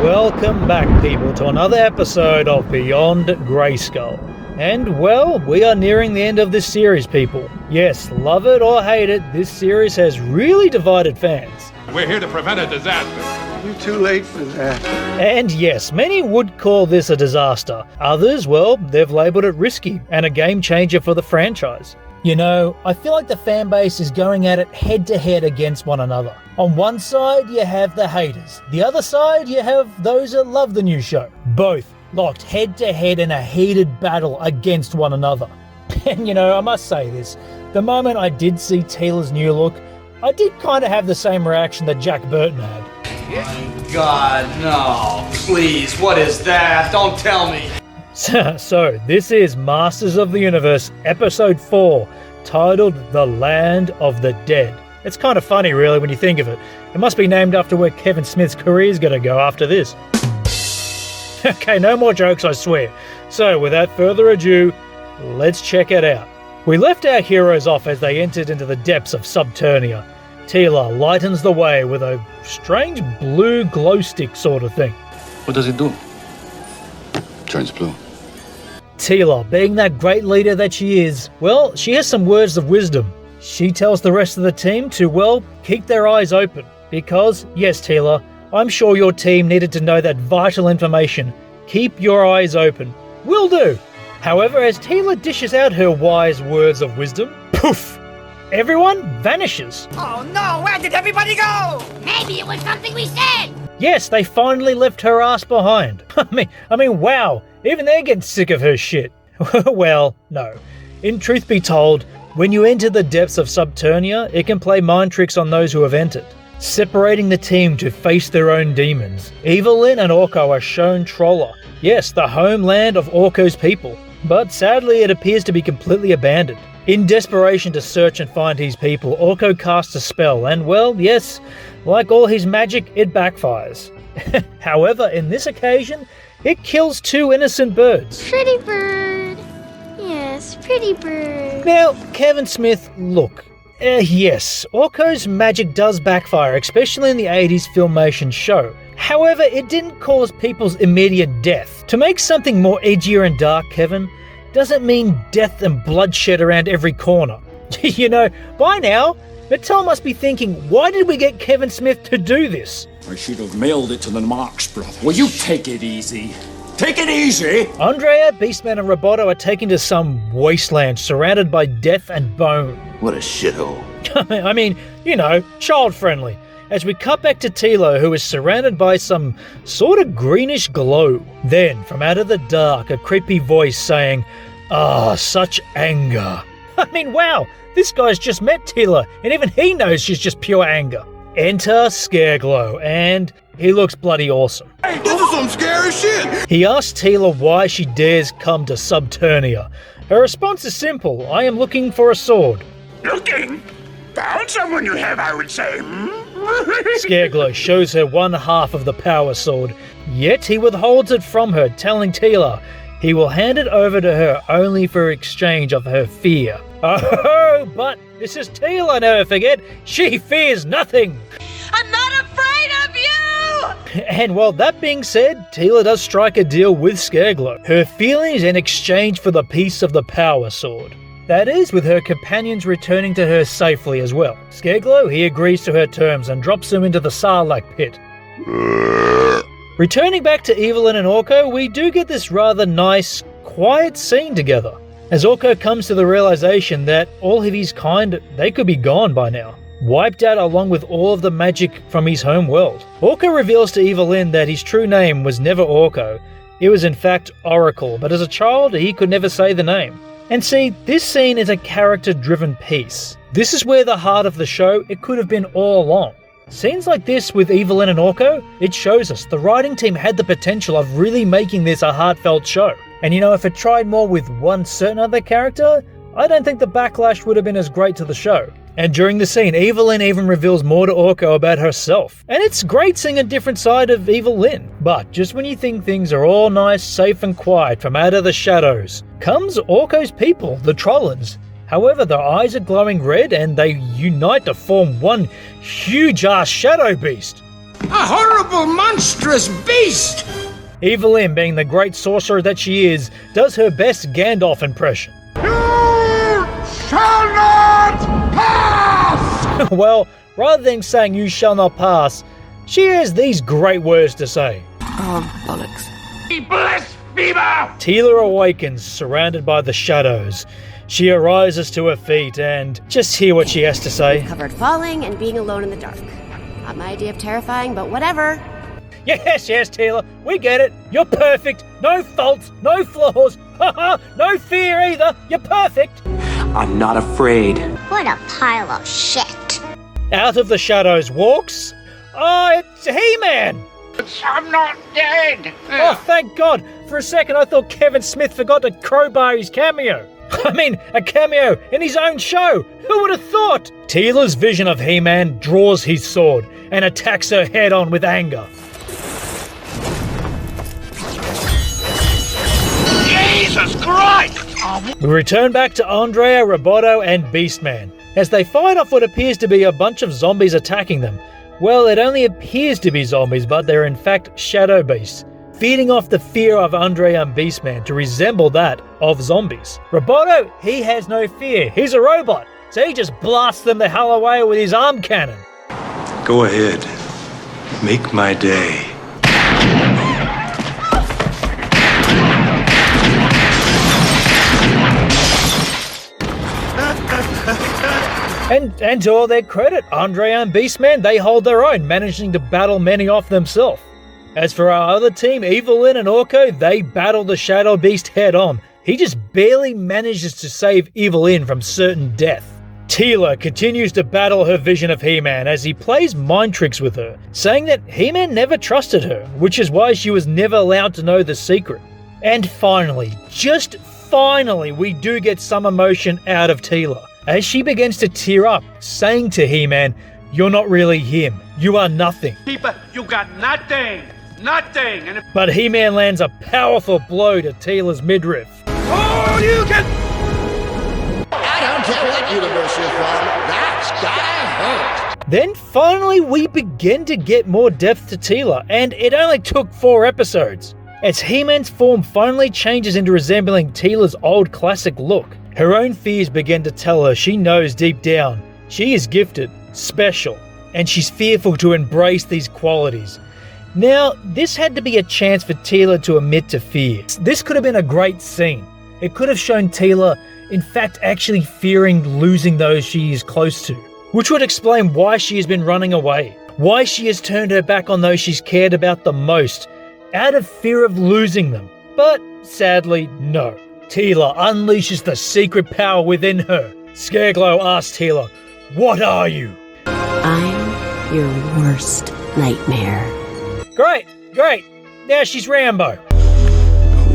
Welcome back, people, to another episode of Beyond Grayskull. And, well, we are nearing the end of this series, people. Yes, love it or hate it, this series has really divided fans. We're here to prevent a disaster. You're too late for that. And yes, many would call this a disaster. Others, well, they've labelled it risky and a game changer for the franchise. You know, I feel like the fan base is going at it head to head against one another. On one side, you have the haters. The other side, you have those that love the new show. Both locked head to head in a heated battle against one another. And you know, I must say this, the moment I did see Teela's new look, I did kind of have the same reaction that Jack Burton had. God, no. Please, what is that? Don't tell me. So, this is Masters of the Universe, Episode 4, titled The Land of the Dead. It's kind of funny, really, when you think of it. It must be named after where Kevin Smith's career is going to go after this. Okay, no more jokes, I swear. So, without further ado, let's check it out. We left our heroes off as they entered into the depths of Subternia. Teela lightens the way with a strange blue glow stick sort of thing. What does it do? Turns blue. Teela, being that great leader that she is, well, she has some words of wisdom. She tells the rest of the team to, well, keep their eyes open. Because, yes, Teela, I'm sure your team needed to know that vital information. Keep your eyes open. Will do. However, as Teela dishes out her wise words of wisdom, poof! Everyone vanishes. Oh no, where did everybody go? Maybe it was something we said. Yes, they finally left her ass behind. I mean, wow, even they're getting sick of her shit. Well, no. In truth be told, when you enter the depths of Subternia, it can play mind tricks on those who have entered, separating the team to face their own demons. Evelyn and Orko are shown Troller. Yes, the homeland of Orko's people. But sadly, it appears to be completely abandoned. In desperation to search and find his people, Orko casts a spell and, well, yes, like all his magic, it backfires. However, in this occasion, it kills 2 innocent birds. Pretty bird. Yes, pretty bird. Now, Kevin Smith, look. Yes, Orko's magic does backfire, especially in the 80s Filmation show. However, it didn't cause people's immediate death. To make something more edgier and dark, Kevin, doesn't mean death and bloodshed around every corner. You know, by now, Mattel must be thinking, why did we get Kevin Smith to do this? I should have mailed it to the Marx brothers. Will you take it easy? Take it easy! Andrea, Beastman and Roboto are taken to some wasteland surrounded by death and bone. What a shithole. I mean, you know, child-friendly. As we cut back to Teela, who is surrounded by some sort of greenish glow. Then, from out of the dark, a creepy voice saying, "Ah, such anger." I mean, wow, this guy's just met Teela, and even he knows she's just pure anger. Enter Scareglow, and he looks bloody awesome. Hey, this is some scary shit! He asks Teela why she dares come to Subternia. Her response is simple, I am looking for a sword. Looking? Found someone you have, I would say. Scareglow shows her one half of the power sword, yet he withholds it from her, telling Teela he will hand it over to her only for exchange of her fear. Oh, but this is Teela, never forget, she fears nothing. I'm not afraid of you! And while that being said, Teela does strike a deal with Scareglow, her feelings in exchange for the piece of the power sword. That is, with her companions returning to her safely as well. Scareglow, he agrees to her terms and drops them into the Sarlacc pit. Returning back to Evelyn and Orko, we do get this rather nice, quiet scene together. As Orko comes to the realization that all of his kind, they could be gone by now. Wiped out along with all of the magic from his home world. Orko reveals to Evelyn that his true name was never Orko. It was in fact Oracle, but as a child, he could never say the name. And see, this scene is a character-driven piece. This is where the heart of the show, it could have been all along. Scenes like this with Evelyn and Orko, it shows us the writing team had the potential of really making this a heartfelt show. And you know, if it tried more with one certain other character, I don't think the backlash would have been as great to the show. And during the scene, Evelyn even reveals more to Orko about herself. And it's great seeing a different side of Evelyn. But just when you think things are all nice, safe and quiet from out of the shadows, comes Orko's people, the Trollans. However, their eyes are glowing red and they unite to form one huge-ass shadow beast. A horrible horrible, monstrous beast! Evelyn, being the great sorcerer that she is, does her best Gandalf impression. You shall not pass! Well, rather than saying you shall not pass, she has these great words to say. Oh, bollocks. Blasphemer! Tila awakens, surrounded by the shadows. She arises to her feet and just hear what she has to say. Covered falling and being alone in the dark. Not my idea of terrifying, but whatever. Yes, Tila, we get it. You're perfect. No faults, no flaws. Haha, no fear either. You're perfect. I'm not afraid. What a pile of shit. Out of the shadows walks... it's He-Man! I'm not dead! Oh, thank God! For a second I thought Kevin Smith forgot to crowbar his cameo. I mean, a cameo in his own show! Who would have thought? Tila's vision of He-Man draws his sword and attacks her head-on with anger. Jesus Christ! We return back to Andrea, Roboto, and Beastman, as they fight off what appears to be a bunch of zombies attacking them. Well, it only appears to be zombies, but they're in fact shadow beasts, feeding off the fear of Andrea and Beastman to resemble that of zombies. Roboto, he has no fear. He's a robot, so he just blasts them the hell away with his arm cannon. Go ahead. Make my day. And to all their credit, Andrea and Beastman, they hold their own, managing to battle many off themselves. As for our other team, Evelyn and Orko, they battle the Shadow Beast head-on. He just barely manages to save Evelyn from certain death. Tila continues to battle her vision of He-Man as he plays mind tricks with her, saying that He-Man never trusted her, which is why she was never allowed to know the secret. And finally, just finally, we do get some emotion out of Tila, as she begins to tear up, saying to He-Man, "You're not really him. You are nothing." People, you got nothing! Nothing! And But He-Man lands a powerful blow to Tila's midriff. all you can... I don't care what universe you're from, that's gotta hurt. Then finally we begin to get more depth to Tila, and it only took 4 episodes. As He-Man's form finally changes into resembling Tila's old classic look, her own fears begin to tell her she knows deep down she is gifted, special, and she's fearful to embrace these qualities. Now, this had to be a chance for Tila to admit to fear. This could have been a great scene. It could have shown Tila, in fact, actually fearing losing those she is close to, which would explain why she has been running away, why she has turned her back on those she's cared about the most, out of fear of losing them. But sadly, no. Tila unleashes the secret power within her. Scareglow asks Tila, "What are you?" I'm your worst nightmare. Great. Now she's Rambo.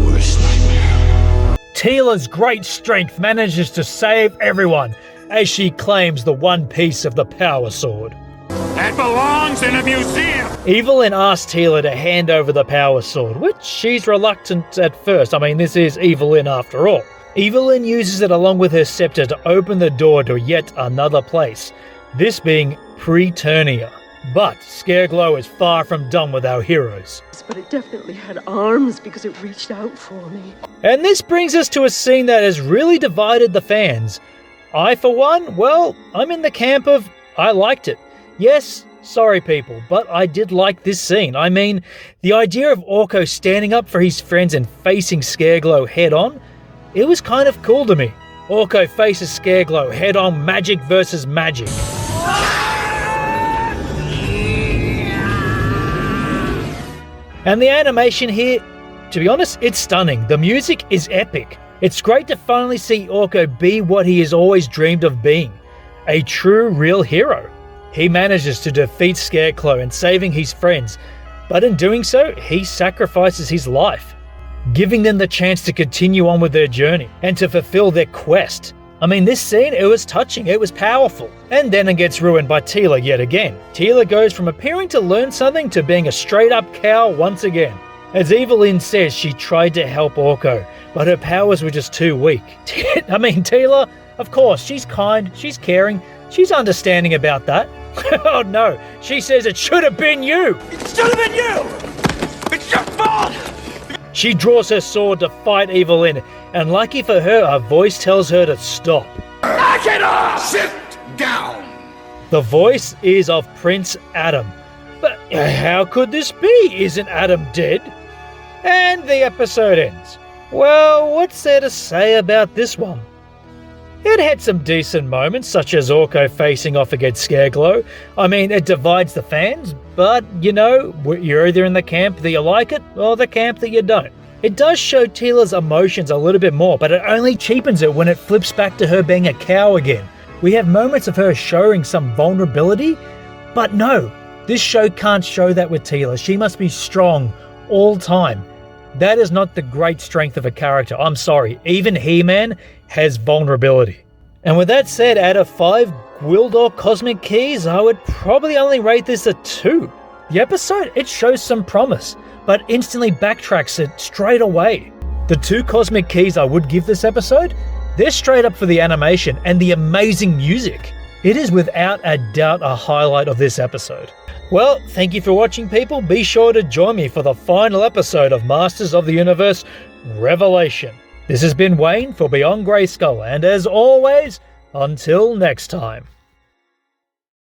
Worst nightmare. Tila's great strength manages to save everyone as she claims the one piece of the power sword. That belongs in a museum! Evelyn asks Tila to hand over the power sword, which she's reluctant at first. I mean, this is Evelyn after all. Evelyn uses it along with her scepter to open the door to yet another place, this being Preternia. But Scareglow is far from done with our heroes. But it definitely had arms because it reached out for me. And this brings us to a scene that has really divided the fans. I, for one, well, I'm in the camp of I liked it. Yes, sorry people, but I did like this scene. I mean, the idea of Orko standing up for his friends and facing Scareglow head-on, it was kind of cool to me. Orko faces Scareglow head-on, magic versus magic. And the animation here, to be honest, it's stunning. The music is epic. It's great to finally see Orko be what he has always dreamed of being, a true, real hero. He manages to defeat Scarecrow and saving his friends, but in doing so, he sacrifices his life, giving them the chance to continue on with their journey and to fulfill their quest. I mean, this scene, it was touching, it was powerful. And then it gets ruined by Tila yet again. Tila goes from appearing to learn something to being a straight-up cow once again. As Evelyn says, she tried to help Orko, but her powers were just too weak. I mean, Tila, of course, she's kind, she's caring, she's understanding about that. Oh no, she says it should have been you! It should have been you! It's your fault! She draws her sword to fight Evelyn, and lucky for her, her voice tells her to stop. Knock it off! Sit down! The voice is of Prince Adam. But how could this be? Isn't Adam dead? And the episode ends. Well, what's there to say about this one? It had some decent moments, such as Orko facing off against Scareglow. I mean, it divides the fans, but, you know, you're either in the camp that you like it, or the camp that you don't. It does show Teela's emotions a little bit more, but it only cheapens it when it flips back to her being a cow again. We have moments of her showing some vulnerability, but no, this show can't show that with Teela. She must be strong all time. That is not the great strength of a character. I'm sorry, even He-Man has vulnerability. And with that said, out of 5 Gwildor Cosmic Keys, I would probably only rate this a 2. The episode, it shows some promise, but instantly backtracks it straight away. The 2 Cosmic Keys I would give this episode, they're straight up for the animation and the amazing music. It is without a doubt a highlight of this episode. Well, thank you for watching, people. Be sure to join me for the final episode of Masters of the Universe Revelation. This has been Wayne for Beyond Grayskull, and as always, until next time.